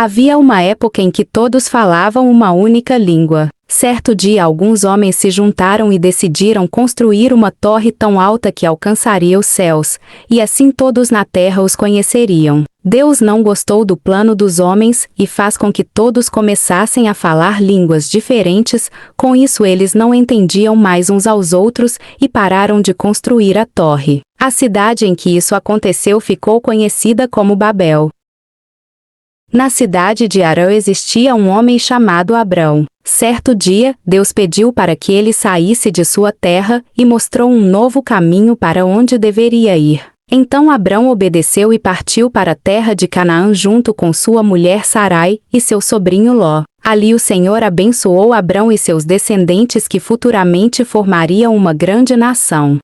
Havia uma época em que todos falavam uma única língua. Certo dia alguns homens se juntaram e decidiram construir uma torre tão alta que alcançaria os céus, e assim todos na terra os conheceriam. Deus não gostou do plano dos homens e faz com que todos começassem a falar línguas diferentes, com isso eles não entendiam mais uns aos outros e pararam de construir a torre. A cidade em que isso aconteceu ficou conhecida como Babel. Na cidade de Harã existia um homem chamado Abrão. Certo dia, Deus pediu para que ele saísse de sua terra e mostrou um novo caminho para onde deveria ir. Então Abrão obedeceu e partiu para a terra de Canaã junto com sua mulher Sarai e seu sobrinho Ló. Ali o Senhor abençoou Abrão e seus descendentes que futuramente formariam uma grande nação.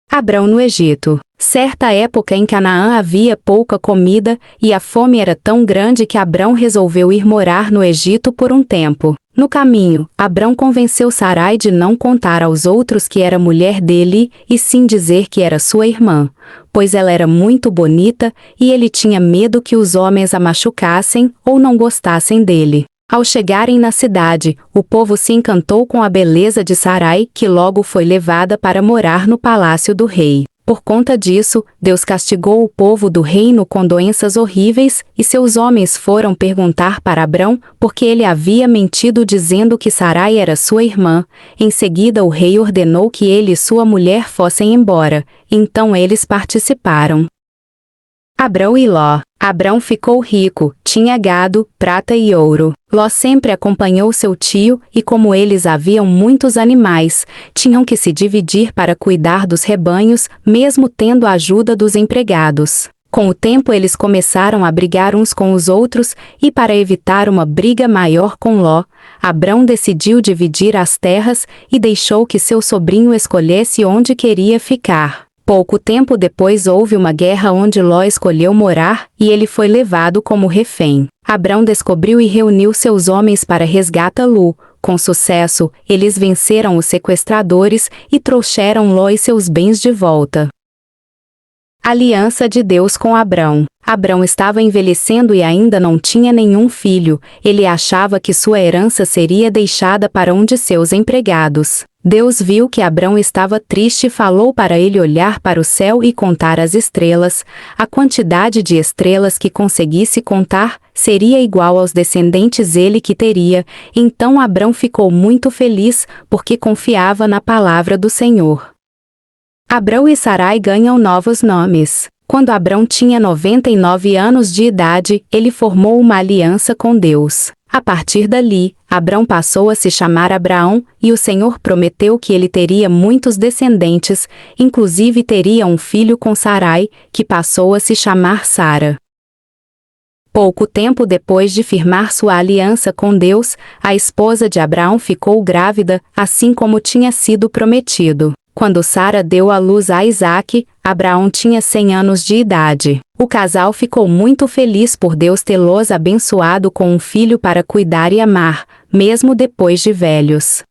Abrão no Egito. Certa época em Canaã havia pouca comida, e a fome era tão grande que Abrão resolveu ir morar no Egito por um tempo. No caminho, Abrão convenceu Sarai de não contar aos outros que era mulher dele, e sim dizer que era sua irmã, pois ela era muito bonita, e ele tinha medo que os homens a machucassem ou não gostassem dele. Ao chegarem na cidade, o povo se encantou com a beleza de Sarai, que logo foi levada para morar no palácio do rei. Por conta disso, Deus castigou o povo do reino com doenças horríveis, e seus homens foram perguntar para Abrão, porque ele havia mentido dizendo que Sarai era sua irmã. Em seguida o rei ordenou que ele e sua mulher fossem embora, então eles participaram. Abrão e Ló. Abrão ficou rico, tinha gado, prata e ouro. Ló sempre acompanhou seu tio, e como eles haviam muitos animais, tinham que se dividir para cuidar dos rebanhos, mesmo tendo a ajuda dos empregados. Com o tempo eles começaram a brigar uns com os outros, e para evitar uma briga maior com Ló, Abrão decidiu dividir as terras, e deixou que seu sobrinho escolhesse onde queria ficar. Pouco tempo depois houve uma guerra onde Ló escolheu morar, e ele foi levado como refém. Abrão descobriu e reuniu seus homens para resgatá-lo. Com sucesso, eles venceram os sequestradores e trouxeram Ló e seus bens de volta. Aliança de Deus com Abrão. Abrão estava envelhecendo e ainda não tinha nenhum filho. Ele achava que sua herança seria deixada para um de seus empregados. Deus viu que Abrão estava triste e falou para ele olhar para o céu e contar as estrelas. A quantidade de estrelas que conseguisse contar seria igual aos descendentes ele que teria. Então Abrão ficou muito feliz, porque confiava na palavra do Senhor. Abrão e Sarai ganham novos nomes. Quando Abrão tinha 99 anos de idade, ele formou uma aliança com Deus. A partir dali, Abrão passou a se chamar Abraão, e o Senhor prometeu que ele teria muitos descendentes, inclusive teria um filho com Sarai, que passou a se chamar Sara. Pouco tempo depois de firmar sua aliança com Deus, a esposa de Abraão ficou grávida, assim como tinha sido prometido. Quando Sara deu à luz a Isaque, Abraão tinha 100 anos de idade. O casal ficou muito feliz por Deus tê-los abençoado com um filho para cuidar e amar, mesmo depois de velhos.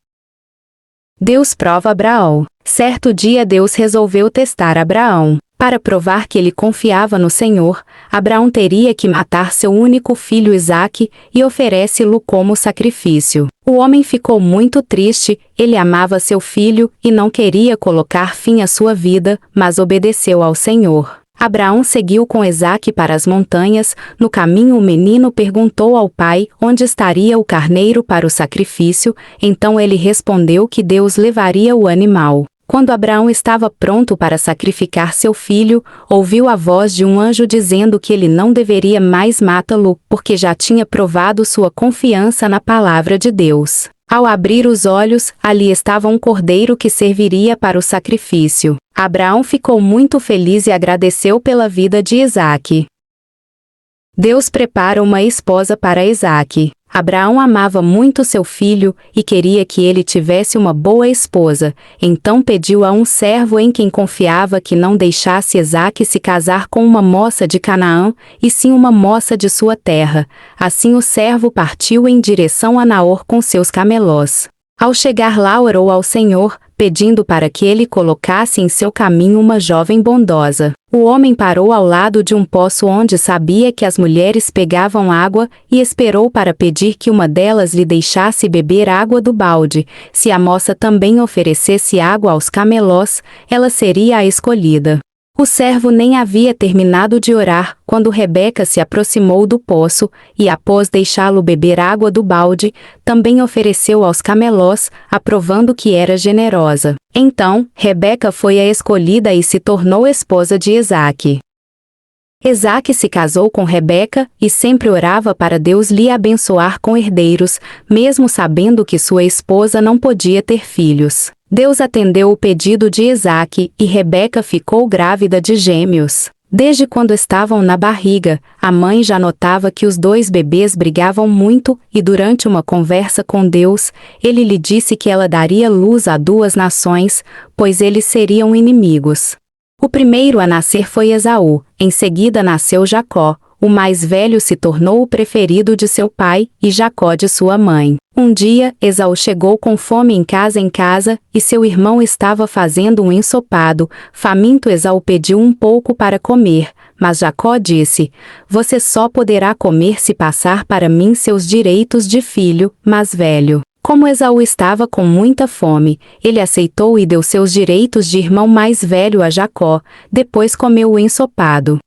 Deus prova Abraão. Certo dia Deus resolveu testar Abraão. Para provar que ele confiava no Senhor, Abraão teria que matar seu único filho Isaque e oferece-lo como sacrifício. O homem ficou muito triste, ele amava seu filho e não queria colocar fim à sua vida, mas obedeceu ao Senhor. Abraão seguiu com Isaque para as montanhas. No caminho o menino perguntou ao pai onde estaria o carneiro para o sacrifício, então ele respondeu que Deus levaria o animal. Quando Abraão estava pronto para sacrificar seu filho, ouviu a voz de um anjo dizendo que ele não deveria mais matá-lo, porque já tinha provado sua confiança na palavra de Deus. Ao abrir os olhos, ali estava um cordeiro que serviria para o sacrifício. Abraão ficou muito feliz e agradeceu pela vida de Isaque. Deus prepara uma esposa para Isaque. Abraão amava muito seu filho e queria que ele tivesse uma boa esposa, então pediu a um servo em quem confiava que não deixasse Isaque se casar com uma moça de Canaã, e sim uma moça de sua terra. Assim o servo partiu em direção a Naor com seus camelós. Ao chegar lá orou ao Senhor, pedindo para que ele colocasse em seu caminho uma jovem bondosa. O homem parou ao lado de um poço onde sabia que as mulheres pegavam água e esperou para pedir que uma delas lhe deixasse beber água do balde. Se a moça também oferecesse água aos camelós, ela seria a escolhida. O servo nem havia terminado de orar, quando Rebeca se aproximou do poço, e após deixá-lo beber água do balde, também ofereceu aos camelós, aprovando que era generosa. Então, Rebeca foi a escolhida e se tornou esposa de Isaque. Isaque se casou com Rebeca, e sempre orava para Deus lhe abençoar com herdeiros, mesmo sabendo que sua esposa não podia ter filhos. Deus atendeu o pedido de Isaque, e Rebeca ficou grávida de gêmeos. Desde quando estavam na barriga, a mãe já notava que os dois bebês brigavam muito, e durante uma conversa com Deus, ele lhe disse que ela daria luz a duas nações, pois eles seriam inimigos. O primeiro a nascer foi Esaú, em seguida nasceu Jacó. O mais velho se tornou o preferido de seu pai, e Jacó de sua mãe. Um dia, Esaú chegou com fome em casa, e seu irmão estava fazendo um ensopado. Faminto, Esaú pediu um pouco para comer, mas Jacó disse: "Você só poderá comer se passar para mim seus direitos de filho, mais velho." Como Esaú estava com muita fome, ele aceitou e deu seus direitos de irmão mais velho a Jacó. Depois comeu o ensopado.